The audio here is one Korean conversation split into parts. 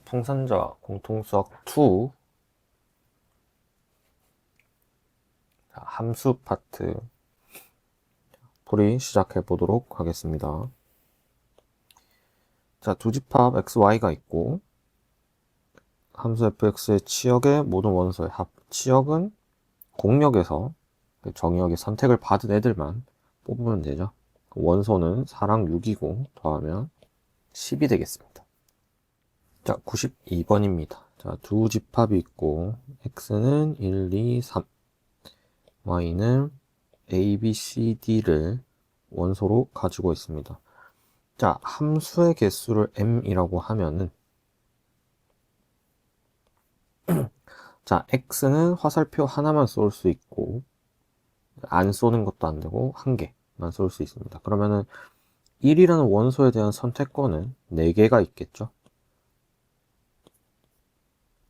풍선자 공통수학 2 함수 파트 풀이 시작해 보도록 하겠습니다. 자, 두 집합 xy가 있고 함수 fx의 치역의 모든 원소의 합. 치역은 공역에서 정의역의 선택을 받은 애들만 뽑으면 되죠. 원소는 4랑 6이고 더하면 10이 되겠습니다. 자, 92번입니다. 자, 두 집합이 있고 x는 1, 2, 3, y는 a, b, c, d를 원소로 가지고 있습니다. 자, 함수의 개수를 m이라고 하면은 자, x는 화살표 하나만 쏠 수 있고 안 쏘는 것도 안 되고 한 개만 쏠 수 있습니다. 그러면은 1이라는 원소에 대한 선택권은 4개가 있겠죠.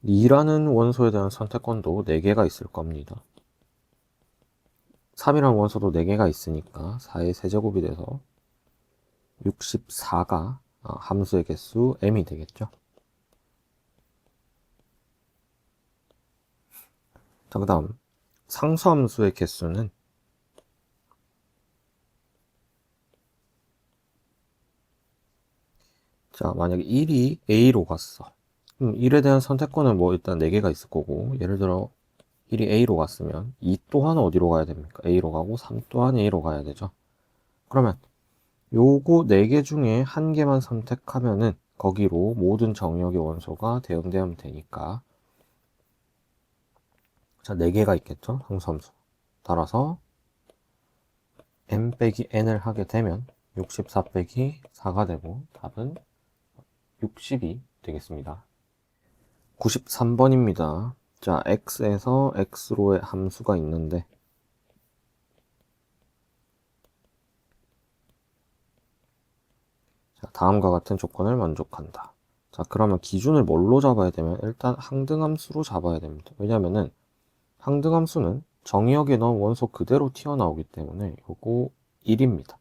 2라는 원소에 대한 선택권도 4개가 있을 겁니다. 3이라는 원소도 4개가 있으니까 4의 세제곱이 돼서 64가 함수의 개수 m이 되겠죠. 자, 그 다음 상수함수의 개수는 자, 만약에 1이 a로 갔어. 그럼 1에 대한 선택권은 뭐 일단 4개가 있을 거고, 예를 들어 1이 a로 갔으면 2 또한 어디로 가야 됩니까? a로 가고 3 또한 a로 가야 되죠. 그러면 요거 4개 중에 한 개만 선택하면은 거기로 모든 정역의 원소가 대응되면 되니까 자, 4개가 있겠죠? 상수함수. 따라서 m 빼기 n을 하게 되면 64 빼기 4가 되고 답은 60이 되겠습니다. 93번입니다. 자, x에서 x로의 함수가 있는데 자, 다음과 같은 조건을 만족한다. 자, 그러면 기준을 뭘로 잡아야 되면 일단 항등함수로 잡아야 됩니다. 왜냐면은 항등함수는 정의역에 넣은 원소 그대로 튀어나오기 때문에 요거 1입니다.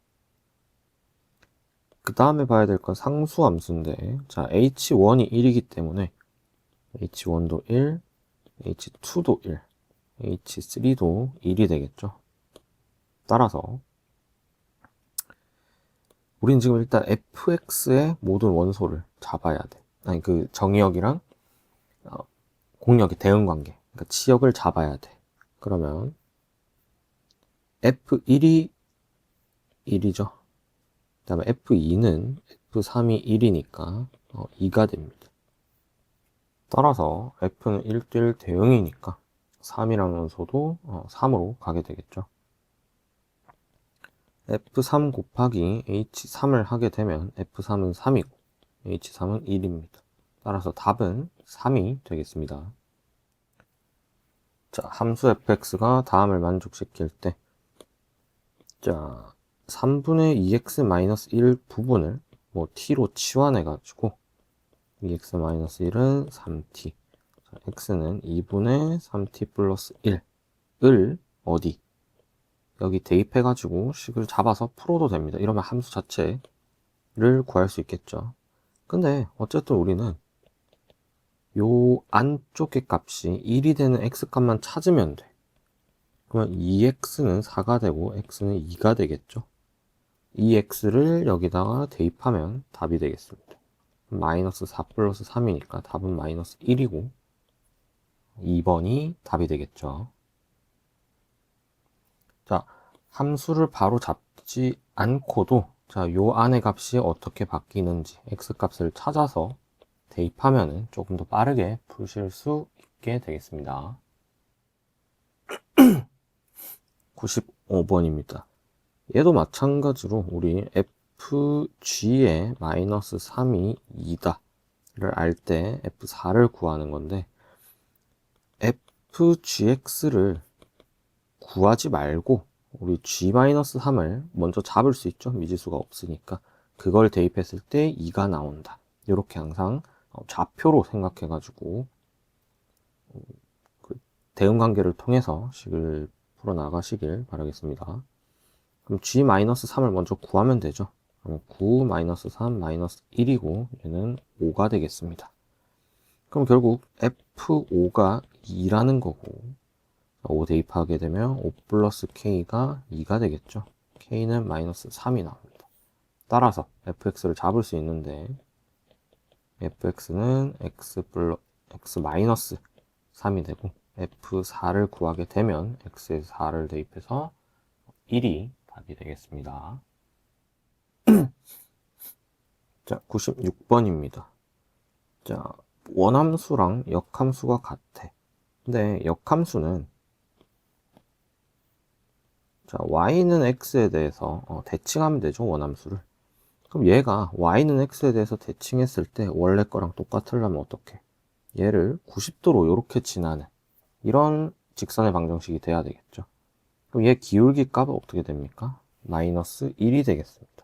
그 다음에 봐야 될 건 상수함수인데 자, h1이 1이기 때문에 h1도 1, h2도 1, h3도 1이 되겠죠. 따라서 우린 지금 일단 fx의 모든 원소를 잡아야 돼. 아니, 그 정의역이랑 공역의 대응관계, 그러니까 치역을 잡아야 돼. 그러면 f1이 1이죠. 그 다음에 f2는 f3이 1이니까 2가 됩니다. 따라서 f는 1대1 대응이니까 3이라는 원소도 3으로 가게 되겠죠. f3 곱하기 h3을 하게 되면 f3은 3이고 h3은 1입니다. 따라서 답은 3이 되겠습니다. 자, 함수 fx가 다음을 만족시킬 때 자, 3분의 2x-1 부분을 뭐 t로 치환해 가지고 2x-1은 3t, 자, x는 2분의 3t 플러스 1을 어디? 여기 대입해 가지고 식을 잡아서 풀어도 됩니다. 이러면 함수 자체를 구할 수 있겠죠. 근데 어쨌든 우리는 요 안쪽의 값이 1이 되는 x값만 찾으면 돼. 그러면 2x는 4가 되고 x는 2가 되겠죠. 2x를 여기다가 대입하면 답이 되겠습니다. 마이너스 4 플러스 3이니까 답은 마이너스 1이고 2번이 답이 되겠죠. 자, 함수를 바로 잡지 않고도 자, 요 안의 값이 어떻게 바뀌는지 x값을 찾아서 대입하면 조금 더 빠르게 푸실 수 있게 되겠습니다. 95번입니다. 얘도 마찬가지로 우리 fg의 마이너스 3이 2다 를 알 때 f4를 구하는 건데 fgx를 구하지 말고 우리 g-3을 먼저 잡을 수 있죠. 미지수가 없으니까 그걸 대입했을 때 2가 나온다. 이렇게 항상 좌표로 생각해 가지고 대응관계를 통해서 식을 풀어 나가시길 바라겠습니다. 그럼 g-3을 먼저 구하면 되죠. 그럼 9-3 -1이고 얘는 5가 되겠습니다. 그럼 결국 F5가 2라는 거고, 5 대입하게 되면 5 플러스 K가 2가 되겠죠. K는 마이너스 3이 나옵니다. 따라서 fx를 잡을 수 있는데, fx는 x 마이너스 3이 되고, f4를 구하게 되면 x에 4를 대입해서 1이 답이 되겠습니다. 자, 96번입니다. 자, 원함수랑 역함수가 같아. 근데 역함수는, 자, y는 x에 대해서 대칭하면 되죠, 원함수를. 그럼 얘가 y는 x에 대해서 대칭했을 때 원래 거랑 똑같으려면 어떻게? 얘를 90도로 이렇게 지나는 이런 직선의 방정식이 돼야 되겠죠. 그럼 얘 기울기 값은 어떻게 됩니까? 마이너스 1이 되겠습니다.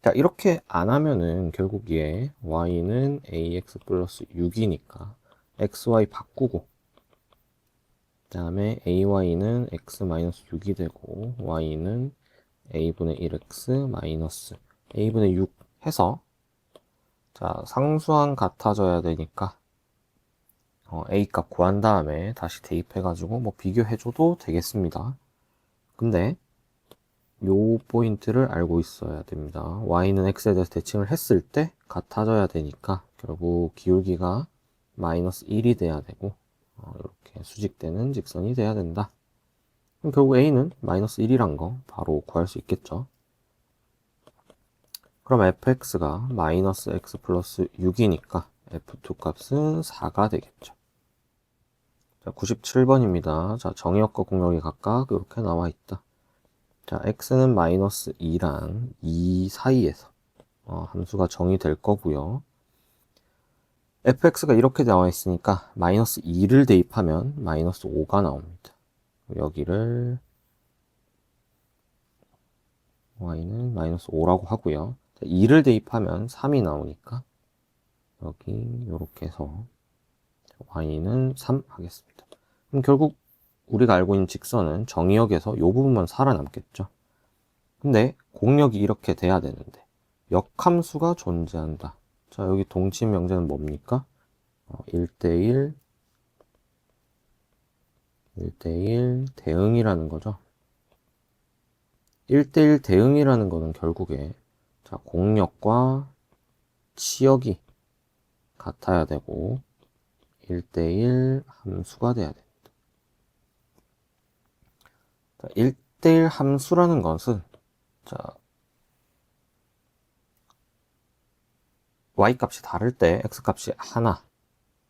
자, 이렇게 안 하면은 결국 얘 y는 ax 플러스 6이니까 xy 바꾸고, 그 다음에 ay는 x 마이너스 6이 되고 y는 a분의 1x 마이너스 a분의 6 해서, 자, 상수항 같아져야 되니까 a 값 구한 다음에 다시 대입해가지고 뭐 비교해줘도 되겠습니다. 근데 요 포인트를 알고 있어야 됩니다. y는 x에 대해서 대칭을 했을 때 같아져야 되니까 결국 기울기가 마이너스 1이 돼야 되고, 이렇게 수직되는 직선이 돼야 된다. 그럼 결국 a는 마이너스 1이란 거 바로 구할 수 있겠죠. 그럼 fx가 마이너스 x 플러스 6이니까 f2 값은 4가 되겠죠. 자, 97번입니다. 자, 정의역과 공역이 각각 이렇게 나와 있다. 자, x는 마이너스 2랑 2 사이에서 함수가 정의될 거고요. fx가 이렇게 나와 있으니까 마이너스 2를 대입하면 마이너스 5가 나옵니다. 여기를 y는 마이너스 5라고 하고요. 2를 대입하면 3이 나오니까 여기 이렇게 해서 y는 3 하겠습니다. 그럼 결국 우리가 알고 있는 직선은 정의역에서 이 부분만 살아남겠죠. 근데 공역이 이렇게 돼야 되는데 역함수가 존재한다. 자, 여기 동치 명제는 뭡니까? 1대1 대응이라는 거죠. 1대1 대응이라는 거는 결국에, 자, 공역과 치역이 같아야 되고 1대1 함수가 돼야 됩니다. 자, 1대1 함수라는 것은, 자, y값이 다를 때 x값이 하나,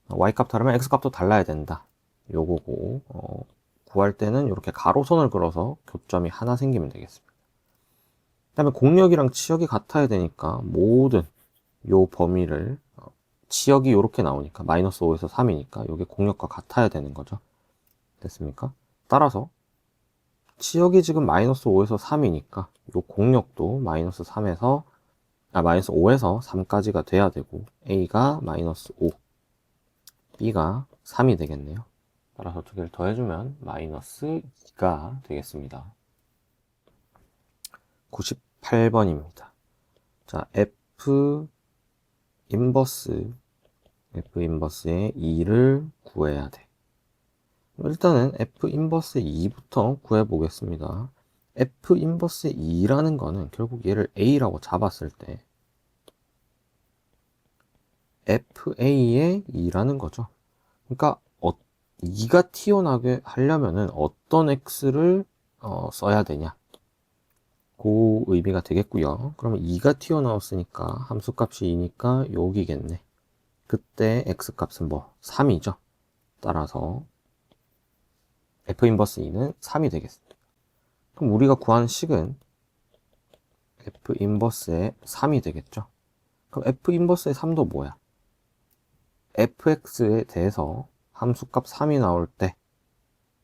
y값 다르면 x값도 달라야 된다. 요거고, 구할 때는 이렇게 가로선을 그려서 교점이 하나 생기면 되겠습니다. 그 다음에 공역이랑 치역이 같아야 되니까 모든 요 범위를, 치역이 이렇게 나오니까 마이너스 5에서 3이니까 이게 공역과 같아야 되는 거죠. 됐습니까? 따라서 치역이 지금 마이너스 5에서 3이니까 요 공역도 마이너스 3에서 마이너스 5에서 3까지가 돼야 되고, a가 마이너스 5, b가 3이 되겠네요. 따라서 두 개를 더해주면 마이너스 2가 되겠습니다. 98번입니다. 자, F 인버스의 2를 구해야 돼. 일단은 F 인버스의 2부터 구해보겠습니다. F 인버스의 2라는 거는 결국 얘를 A라고 잡았을 때 FA의 2라는 거죠. 그러니까 2가 튀어나게 하려면은 어떤 X를 써야 되냐, 그 의미가 되겠고요. 그러면 2가 튀어나왔으니까 함수값이 2니까 여기겠네. 그때 X값은 뭐 3이죠. 따라서 F 인버스 2는 3이 되겠습니다. 그럼 우리가 구한 식은 F 인버스의 3이 되겠죠. 그럼 F 인버스의 3도 뭐야? fx에 대해서 함수값 3이 나올 때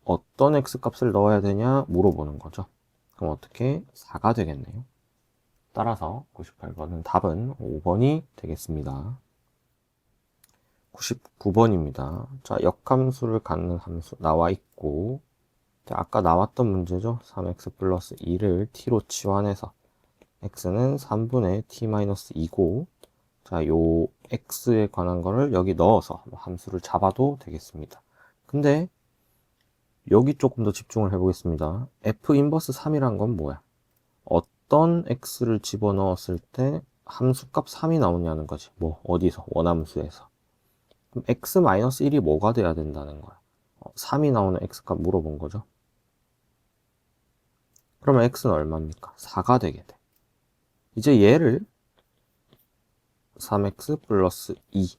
어떤 x값을 넣어야 되냐 물어보는 거죠. 그럼 어떻게? 4가 되겠네요. 따라서 98번은 답은 5번이 되겠습니다. 99번입니다. 자, 역함수를 갖는 함수 나와 있고, 자, 아까 나왔던 문제죠. 3x 플러스 2를 t로 치환해서 x는 3분의 t-2고, 자, 요 x에 관한 거를 여기 넣어서 함수를 잡아도 되겠습니다. 근데 여기 조금 더 집중을 해보겠습니다. f 인버스 3이란 건 뭐야? 어떤 x를 집어넣었을 때 함수값 3이 나오냐는 거지. 뭐 어디서? 원함수에서. 그럼 x-1이 뭐가 돼야 된다는 거야? 3이 나오는 x값 물어본 거죠. 그러면 x는 얼마입니까? 4가 되게 돼. 이제 얘를 3x 플러스 2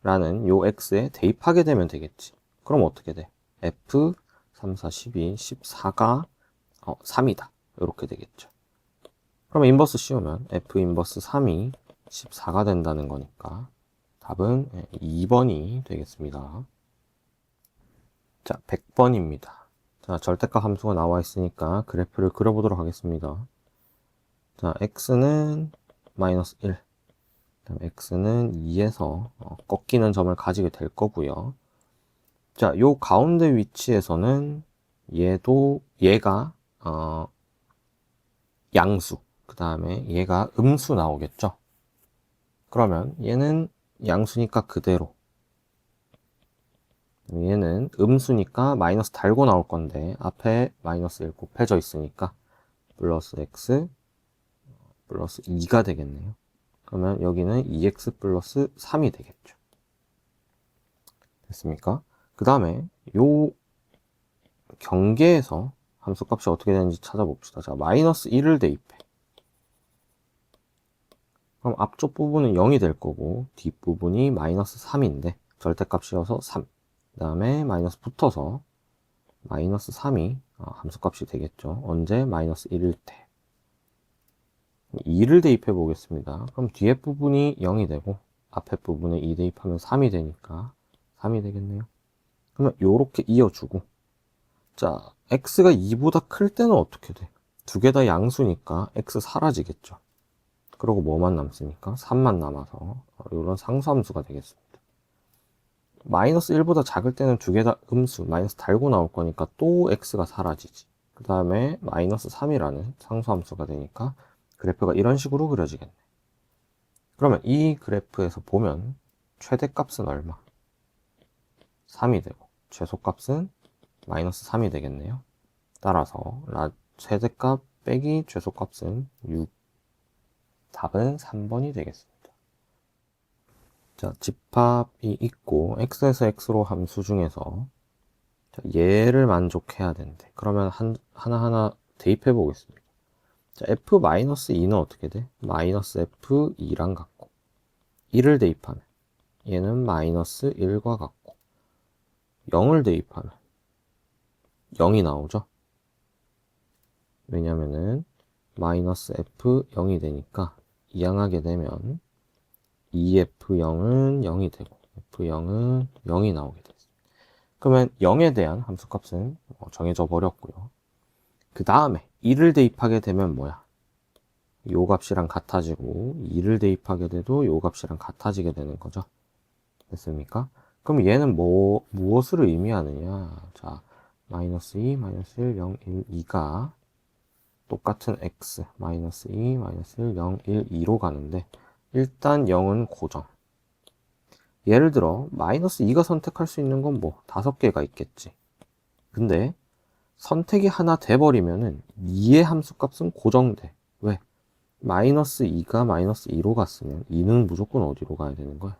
라는 요 x에 대입하게 되면 되겠지. 그럼 어떻게 돼? f 3, 4, 12, 14가 3이다. 이렇게 되겠죠. 그러면 인버스 씌우면 f 인버스 3이 14가 된다는 거니까 답은 2번이 되겠습니다. 자, 100번입니다. 자, 절대값 함수가 나와 있으니까 그래프를 그려보도록 하겠습니다. 자, x는 마이너스 1, 그다음 x는 2에서 꺾이는 점을 가지게 될 거고요. 자, 요 가운데 위치에서는 얘가 양수, 그 다음에 얘가 음수 나오겠죠. 그러면 얘는 양수니까 그대로, 얘는 음수니까 마이너스 달고 나올 건데 앞에 마이너스 1 곱해져 있으니까 플러스 x 플러스 2가 되겠네요. 그러면 여기는 2x 플러스 3이 되겠죠. 됐습니까? 그 다음에 요 경계에서 함수값이 어떻게 되는지 찾아봅시다. 자, 마이너스 1을 대입해. 그럼 앞쪽 부분은 0이 될 거고 뒷부분이 마이너스 3인데 절대값이어서 3. 그 다음에 마이너스 붙어서 마이너스 3이 함수값이 되겠죠. 언제? 마이너스 1일 때. 2를 대입해 보겠습니다. 그럼 뒤에 부분이 0이 되고 앞에 부분에 2 대입하면 3이 되니까 3이 되겠네요. 그러면 요렇게 이어주고, 자, x가 2보다 클 때는 어떻게 돼? 두 개 다 양수니까 x 사라지겠죠. 그리고 뭐만 남습니까? 3만 남아서 이런 상수함수가 되겠습니다. 마이너스 1보다 작을 때는 두 개 다 음수, 마이너스 달고 나올 거니까 또 x가 사라지지. 그 다음에 마이너스 3이라는 상수함수가 되니까 그래프가 이런 식으로 그려지겠네. 그러면 이 그래프에서 보면 최대값은 얼마? 3이 되고 최소값은 마이너스 3이 되겠네요. 따라서 최대값 빼기 최소값은 6. 답은 3번이 되겠습니다. 자, 집합이 있고 x에서 x로 함수 중에서 얘를 만족해야 되는데 그러면 하나하나 대입해 보겠습니다. 자, f-2는 어떻게 돼? 마이너스 f2랑 같고 1을 대입하면 얘는 마이너스 1과 같고 0을 대입하면 0이 나오죠. 왜냐면은 마이너스 f0이 되니까 이항하게 되면 2f0은 0이 되고 f0은 0이 나오게 됐습니다. 그러면 0에 대한 함수값은 정해져 버렸고요. 그 다음에 2를 대입하게 되면 뭐야? 요 값이랑 같아지고 2를 대입하게 돼도 요 값이랑 같아지게 되는 거죠. 됐습니까? 그럼 얘는 무엇을 의미하느냐? 자, 마이너스 2, 마이너스 1, 0, 1, 2가 똑같은 x, 마이너스 2, 마이너스 1, 0, 1, 2로 가는데 일단 0은 고정. 예를 들어 마이너스 2가 선택할 수 있는 건 뭐 5개가 있겠지. 근데 선택이 하나 돼버리면은 2의 함수값은 고정돼. 왜? 마이너스 2가 마이너스 2로 갔으면 2는 무조건 어디로 가야 되는 거야?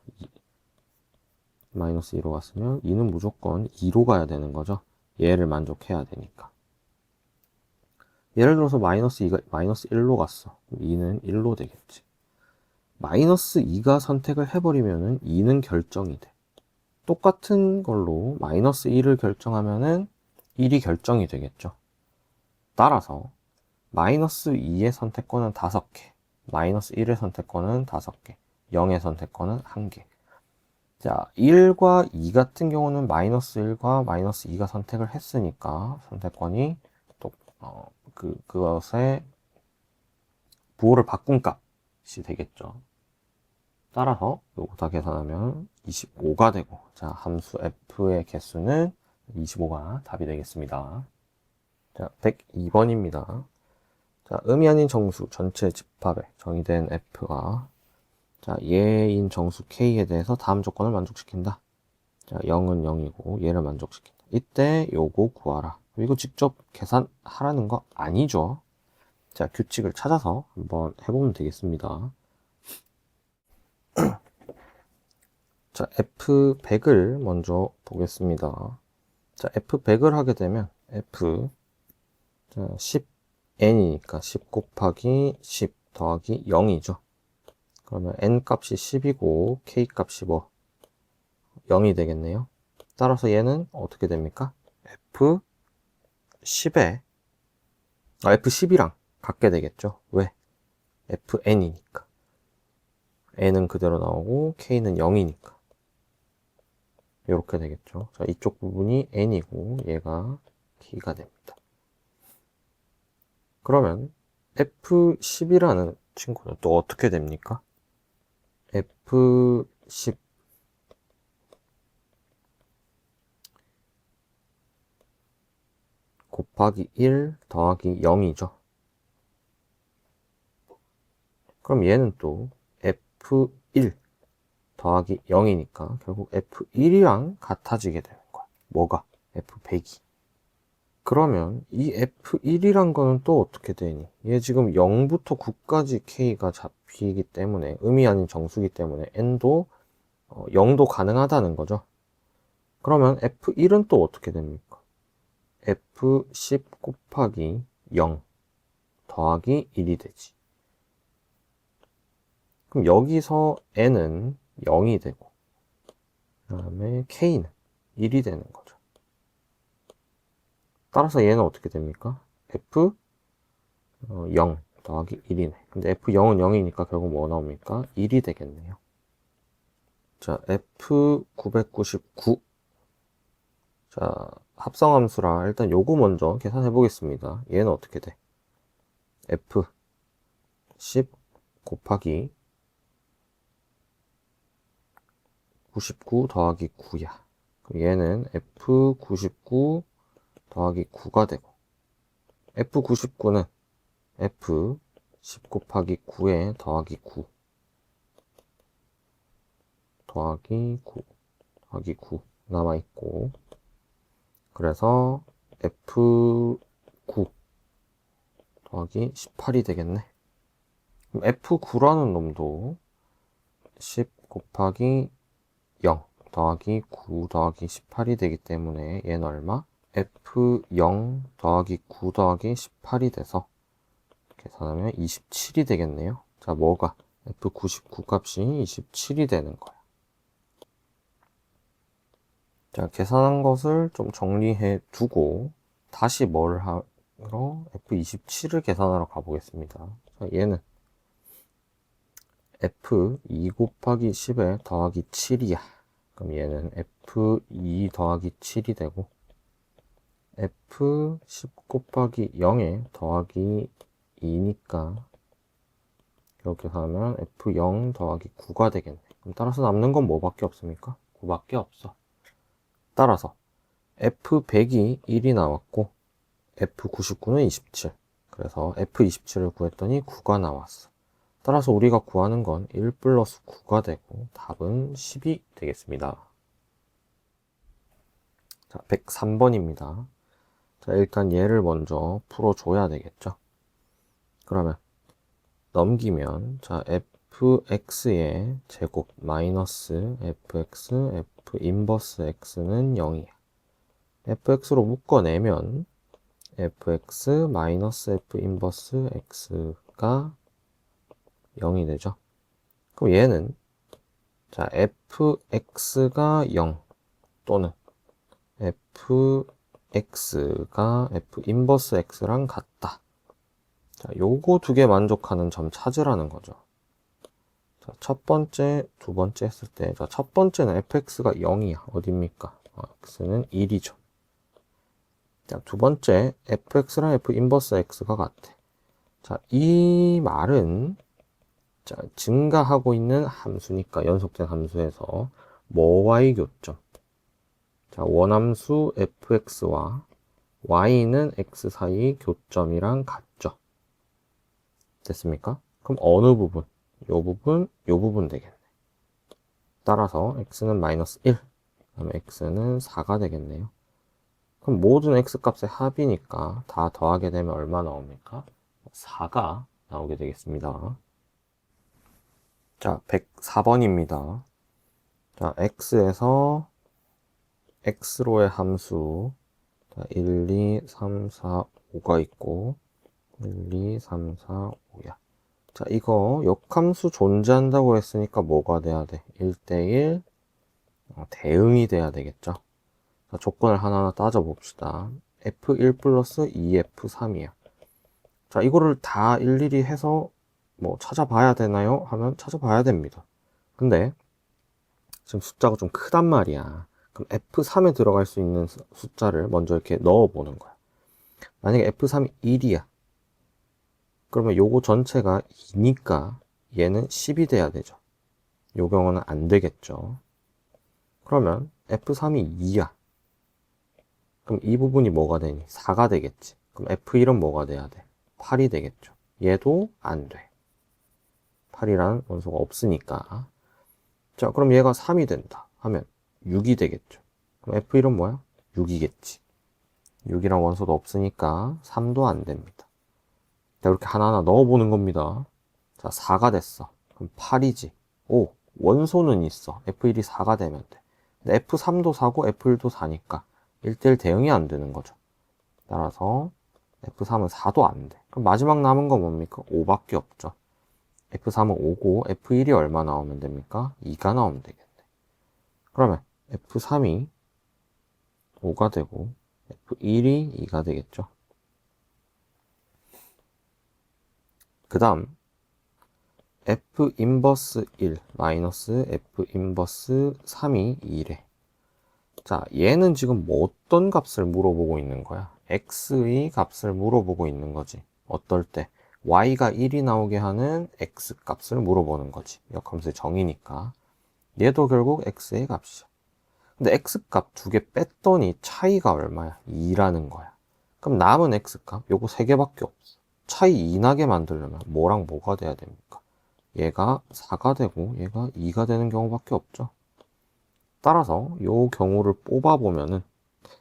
마이너스 2로 갔으면 2는 무조건 2로 가야 되는 거죠. 얘를 만족해야 되니까. 예를 들어서 마이너스 2가 마이너스 1로 갔어. 2는 1로 되겠지. 마이너스 2가 선택을 해버리면은 2는 결정이 돼. 똑같은 걸로 마이너스 1을 결정하면은 1이 결정이 되겠죠. 따라서 마이너스 2의 선택권은 5개, 마이너스 1의 선택권은 5개, 0의 선택권은 1개. 자, 1과 2 같은 경우는 마이너스 1과 마이너스 2가 선택을 했으니까 선택권이 또 그것의 부호를 바꾼 값이 되겠죠. 따라서 요거 다 계산하면 25가 되고, 자, 함수 f의 개수는 25가 답이 되겠습니다. 자, 102번입니다. 자, 음이 아닌 정수 전체 집합에 정의된 f가 자, 얘인 정수 K에 대해서 다음 조건을 만족시킨다. 자, 0은 0이고 얘를 만족시킨다. 이때 요거 구하라. 이거 직접 계산하라는 거 아니죠. 자, 규칙을 찾아서 한번 해보면 되겠습니다. 자, F100을 먼저 보겠습니다. 자, F100을 하게 되면 F 10n이니까 10 곱하기 10 더하기 0이죠. 그러면 n 값이 10이고 k 값이 뭐 0이 되겠네요. 따라서 얘는 어떻게 됩니까? F10에 F10이랑 같게 되겠죠. 왜? FN이니까. n은 그대로 나오고 k는 0이니까. 이렇게 되겠죠. 자, 이쪽 부분이 n이고 얘가 k가 됩니다. 그러면 F10이라는 친구는 또 어떻게 됩니까? F10 곱하기 1 더하기 0이죠. 그럼 얘는 또 F1 더하기 0이니까 결국 F1이랑 같아지게 되는 거야. 뭐가? F100이. 그러면 이 F1이란 거는 또 어떻게 되니? 얘 지금 0부터 9까지 K가 잡히기 때문에 의미 아닌 정수기 때문에 N도 0도 가능하다는 거죠. 그러면 F1은 또 어떻게 됩니까? F10 곱하기 0 더하기 1이 되지. 그럼 여기서 n은 0이 되고 그 다음에 k는 1이 되는 거죠. 따라서 얘는 어떻게 됩니까? f 0 더하기 1이네. 근데 f0은 0이니까 결국 뭐 나옵니까? 1이 되겠네요. 자, f999. 자, 합성함수라 일단 요거 먼저 계산해 보겠습니다. 얘는 어떻게 돼? f10 곱하기 99 더하기 9야. 그럼 얘는 F99 더하기 9가 되고 F99는 F10 곱하기 9에 더하기 9 더하기 9 더하기 9 남아있고 그래서 F9 더하기 18이 되겠네. 그럼 F9라는 놈도 10 곱하기 0 더하기 9 더하기 18이 되기 때문에 얘는 얼마? F0 더하기 9 더하기 18이 돼서 계산하면 27이 되겠네요. 자, 뭐가? F99 값이 27이 되는 거야. 자, 계산한 것을 좀 정리해 두고 다시 뭘 하러 F27을 계산하러 가보겠습니다. 자, 얘는 F2 곱하기 10에 더하기 7이야. 그럼 얘는 F2 더하기 7이 되고 F10 곱하기 0에 더하기 2니까 이렇게 하면 F0 더하기 9가 되겠네. 그럼 따라서 남는 건 뭐밖에 없습니까? 9밖에 없어. 따라서 F100이 1이 나왔고 F99는 27. 그래서 F27을 구했더니 9가 나왔어. 따라서 우리가 구하는 건 1 플러스 9가 되고 답은 10이 되겠습니다. 자, 103번입니다. 자, 일단 얘를 먼저 풀어줘야 되겠죠. 그러면 넘기면 자, fx의 제곱 마이너스 fx f 인버스 x는 0이야. fx로 묶어내면 fx 마이너스 f 인버스 x가 0이 되죠. 그럼 얘는 자, fx가 0 또는 fx가 f 인버스 x랑 같다. 자, 요거 두 개 만족하는 점 찾으라는 거죠. 자, 첫 번째, 두 번째 했을 때, 자, 첫 번째는 fx가 0이야. 어딥니까? x는 1이죠. 자, 두 번째, fx랑 f 인버스 x가 같아. 자, 이 말은, 자, 증가하고 있는 함수니까, 연속된 함수에서, 뭐와의 교점? 자, 원함수 fx와 y는 x 사이 교점이랑 같죠. 됐습니까? 그럼 어느 부분? 요 부분 되겠네. 따라서 x는 마이너스 1, 그다음에 x는 4가 되겠네요. 그럼 모든 x 값의 합이니까 다 더하게 되면 얼마 나옵니까? 4가 나오게 되겠습니다. 자, 104번입니다. 자, x에서 x로의 함수 1, 2, 3, 4, 5가 있고 1, 2, 3, 4, 5야. 자, 이거 역함수 존재한다고 했으니까 뭐가 돼야 돼? 1대1 대응이 돼야 되겠죠. 자, 조건을 하나하나 따져봅시다. f1 플러스 2f3이야. 자, 이거를 다 일일이 해서 뭐 찾아봐야 되나요? 하면 찾아봐야 됩니다. 근데 지금 숫자가 좀 크단 말이야. 그럼 f3에 들어갈 수 있는 숫자를 먼저 이렇게 넣어보는 거야. 만약에 f3이 1이야. 그러면 요거 전체가 2니까 얘는 10이 돼야 되죠. 요 경우는 안 되겠죠. 그러면 f3이 2야. 그럼 이 부분이 뭐가 되니? 4가 되겠지. 그럼 f1은 뭐가 돼야 돼? 8이 되겠죠. 얘도 안 돼. 8이라는 원소가 없으니까. 자, 그럼 얘가 3이 된다 하면 6이 되겠죠. 그럼 f1은 뭐야? 6이겠지. 6이랑 원소도 없으니까 3도 안 됩니다. 자, 이렇게 하나하나 넣어보는 겁니다. 자, 4가 됐어. 그럼 8이지. 오, 원소는 있어. f1이 4가 되면 돼. 근데 f3도 4고 f1도 4니까 1대1 대응이 안 되는 거죠. 따라서 f3은 4도 안 돼. 그럼 마지막 남은 건 뭡니까? 5밖에 없죠. f3은 5고 f1이 얼마 나오면 됩니까? 2가 나오면 되겠네. 그러면 f3이 5가 되고 f1이 2가 되겠죠. 그 다음 f 인버스 1 마이너스 f 인버스 3이 2래. 자, 얘는 지금 뭐 어떤 값을 물어보고 있는 거야? x의 값을 물어보고 있는 거지. 어떨 때? y가 1이 나오게 하는 x 값을 물어보는 거지. 역함수의 정의니까. 얘도 결국 x의 값이야. 근데 x 값 두 개 뺐더니 차이가 얼마야? 2라는 거야. 그럼 남은 x 값 요거 세 개밖에 없어. 차이 2 나게 만들려면 뭐랑 뭐가 돼야 됩니까? 얘가 4가 되고 얘가 2가 되는 경우밖에 없죠. 따라서 요 경우를 뽑아보면은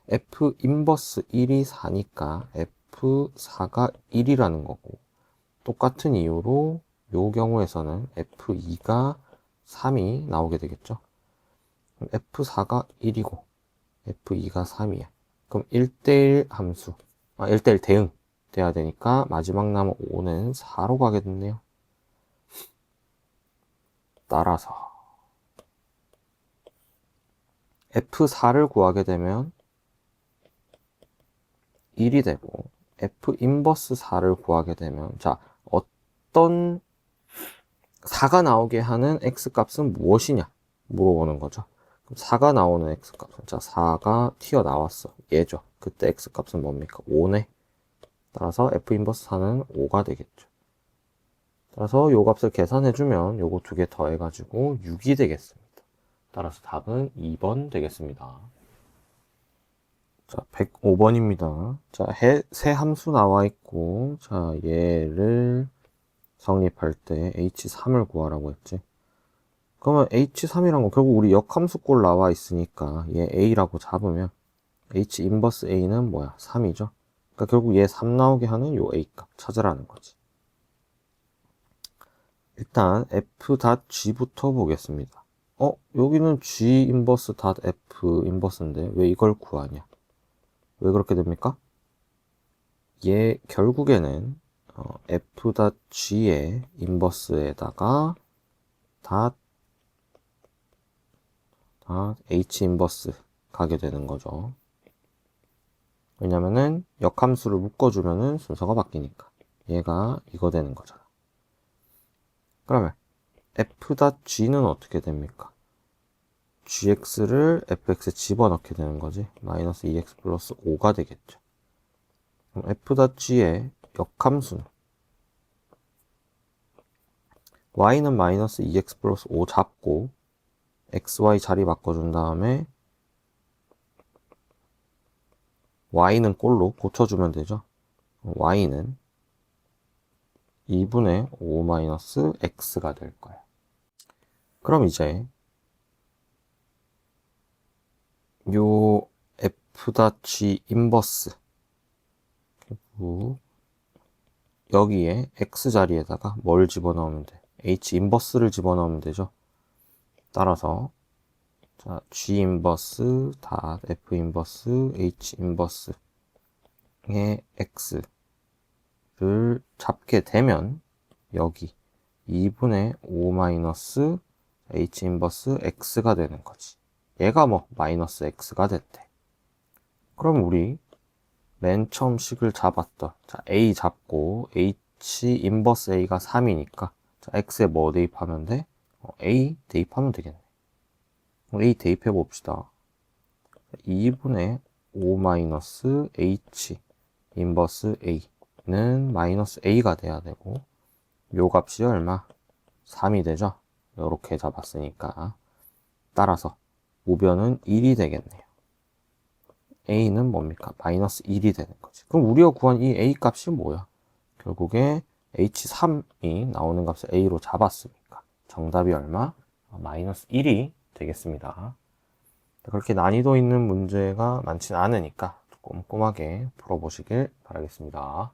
f 인버스 1이 4니까 f4가 1이라는 거고, 똑같은 이유로 요 경우에서는 f2가 3이 나오게 되겠죠. 그럼 f4가 1이고 f2가 3이야. 그럼 1대1 함수, 1대1 대응 돼야 되니까 마지막 남은 5는 4로 가게 됐네요. 따라서 f4를 구하게 되면 1이 되고 f 인버스 4를 구하게 되면, 자, 어떤 4가 나오게 하는 x 값은 무엇이냐 물어보는 거죠. 4가 나오는 x 값은, 자, 4가 튀어나왔어. 얘죠. 그때 x 값은 뭡니까? 5네. 따라서 f 인버스 4는 5가 되겠죠. 따라서 요 값을 계산해주면 요거 두 개 더해가지고 6이 되겠습니다. 따라서 답은 2번 되겠습니다. 자, 105번입니다. 자, 세 함수 나와 있고, 자, 얘를 성립할 때 h3을 구하라고 했지. 그러면 h3이란 건 결국 우리 역함수꼴 나와 있으니까 얘 a라고 잡으면 h 인버스 a는 뭐야? 3이죠. 그러니까 결국 얘 3 나오게 하는 요 a 값 찾으라는 거지. 일단 f.g부터 보겠습니다. 여기는 g 인버스 f 인버스인데 왜 이걸 구하냐? 왜 그렇게 됩니까? 얘 결국에는 f.g의 인버스에다가 h 인버스 가게 되는 거죠. 왜냐면은 역함수를 묶어주면은 순서가 바뀌니까. 얘가 이거 되는 거잖아. 그러면 f.g는 어떻게 됩니까? gx를 fx에 집어넣게 되는 거지. 마이너스 2x 플러스 5가 되겠죠. 그럼 f.g의 역함수는 y는 마이너스 2x 플러스 5 잡고 xy 자리 바꿔준 다음에 y는 꼴로 고쳐주면 되죠. y는 2분의 5-x가 될 거예요. 그럼 이제 요 f.g 인버스 여기에 x 자리에다가 뭘 집어넣으면 돼? h 인버스를 집어넣으면 되죠. 따라서 자, g 인버스 닷 f 인버스 h 인버스의 x를 잡게 되면 여기 2분의 5 h 인버스 x가 되는 거지. 얘가 뭐 마이너스 x가 됐대. 그럼 우리 맨 처음 식을 잡았던 자, a 잡고 h 인버스 a가 3이니까 자, x에 뭐 대입하면 돼? a 대입하면 되겠네. a 대입해 봅시다. 2분의 5 h 인버스 a는 마이너스 a가 돼야 되고 요 값이 얼마? 3이 되죠? 요렇게 잡았으니까 따라서 우변은 1이 되겠네요. a는 뭡니까? 마이너스 1이 되는 거지. 그럼 우리가 구한 이 a 값이 뭐야? 결국에 h3이 나오는 값을 a로 잡았으니까 정답이 얼마? 마이너스 1이 되겠습니다. 그렇게 난이도 있는 문제가 많지는 않으니까 꼼꼼하게 풀어보시길 바라겠습니다.